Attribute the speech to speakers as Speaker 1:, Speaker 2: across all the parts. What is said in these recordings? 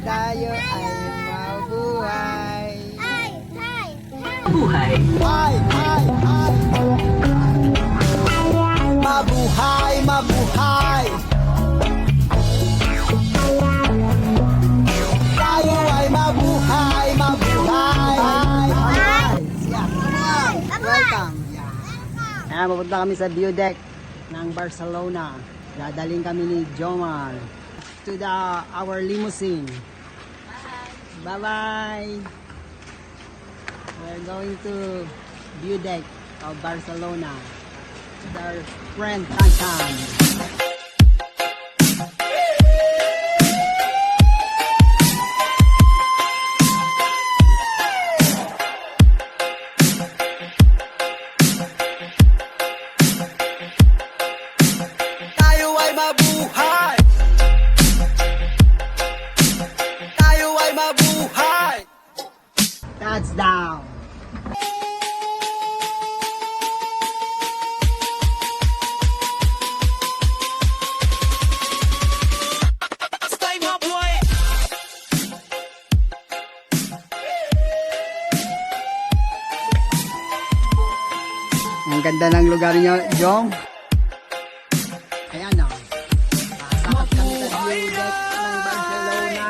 Speaker 1: tayo ay mabuhay.
Speaker 2: Buhay.
Speaker 1: Ay, ay, ay. Mabuhay, mabuhay. Tayo ay mabuhay, mabuhay. Welcome. Ayan, pupunta kami sa view deck ng Barcelona. Dadaling kami ni Jomar to our limousine. Bye-bye. We're going to view deck of Barcelona with our friend Tantan. Tayo ay mabuhay. Tayo ay mabuhay. Touchdown. Ang ganda ng lugar niyo, Jom. Ayan o. Pasakot kami sa view deck ng Barcelona.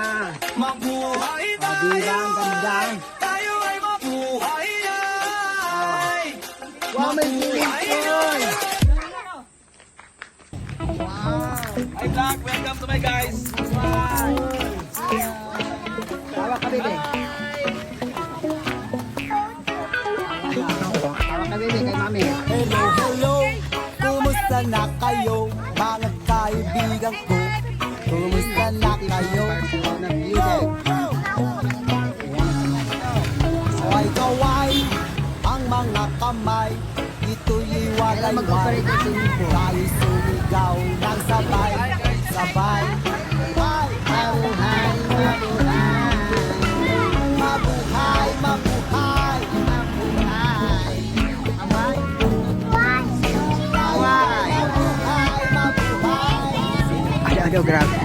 Speaker 2: Mabuhay
Speaker 1: O, diba ang ganda?
Speaker 2: tayo ay mabuhay.
Speaker 1: Wow, may swimming pool! Wow!
Speaker 2: Hi vlog, welcome to my guys.
Speaker 1: Wow! Tawa ka, bebe. Tawa ka, bebe, kay mami.
Speaker 3: Hello, hello, kumusta na kayo, mga kaibigan ko? Kumusta na kayo?
Speaker 1: Barcelona view deck.
Speaker 3: Kaway-kaway, ang mga kamay, ito'y
Speaker 1: Kailan
Speaker 3: iwalay-walay.
Speaker 1: mag-operate yung swimming pool?
Speaker 3: Tayo sumigaw ng sabay, sabay.
Speaker 1: Mabuhay, mabuhay.
Speaker 3: Mabuhay, mabuhay,
Speaker 1: Mabuhay. Amay? Mabuhay.
Speaker 3: mabuhay, mabuhay.
Speaker 1: Ano, grabe.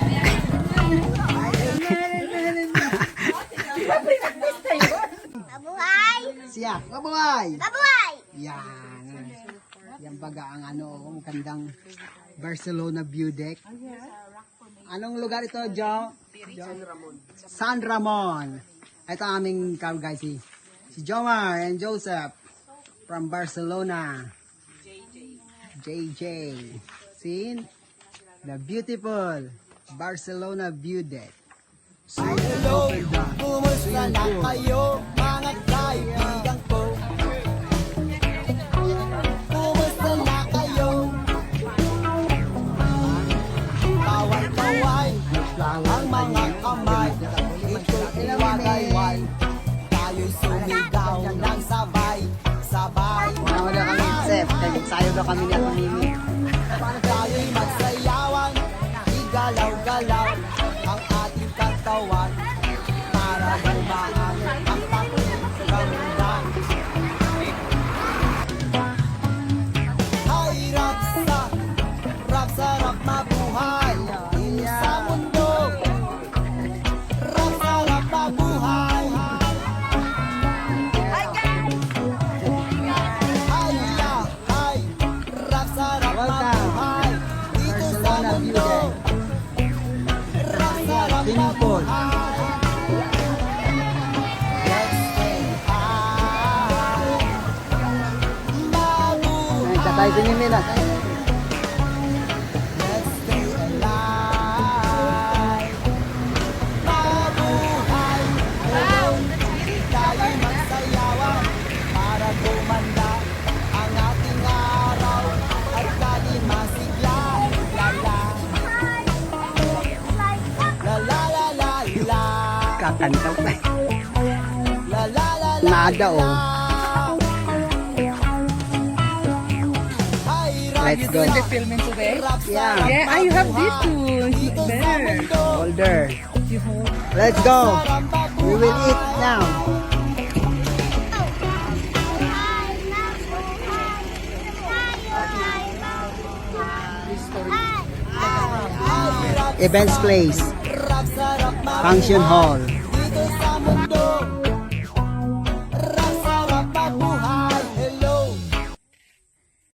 Speaker 4: Mabuhay!
Speaker 1: Siya, mabuhay.
Speaker 4: Mabuhay!
Speaker 1: Yan. Yan baga ang magandang Barcelona view deck. Anong lugar ito, Joe? San Ramon. Ito ang aming car guys, si Jomar and Joseph from Barcelona. JJ. See? The beautiful Barcelona view deck.
Speaker 3: Hello, kumusta na kayo, mga kaibigan ko? Kumusta na kayo? Kaway-kaway, ang mga kamay, ito'y iwagayway. Tayo'y sumigaw ng sabay, sabay.
Speaker 1: Ano daw kami, Seth? Sayo daw kami na pamimi.
Speaker 3: Tayo'y magsayawan, igalaw-galaw ang ating katawan para gumaan ang pakiramdam. Hay Raksa, sarap mabuhay sa mundo. Sarap mabuhay. Hay, hay, sarap mabuhay dito sa
Speaker 1: Barcelona view
Speaker 3: mundo.
Speaker 1: deck.
Speaker 3: Sarap
Speaker 1: Swimming pool.
Speaker 3: Let's stay high. Mabuhay.
Speaker 1: Tatay pinimin na.
Speaker 3: Let's stay alive. Mabuhay. Tayo'y magsayawan para gumanda ang ating araw at lagi masigla. La la la la la.
Speaker 1: Kakanta pa.
Speaker 3: La la la la.
Speaker 1: Nada oh. Let's go.
Speaker 5: Filming today?
Speaker 1: Yeah.
Speaker 5: Yeah, you have this to keep there.
Speaker 1: Holder. Let's go. We will eat now. Events place.
Speaker 3: Sarap
Speaker 1: Function Hall.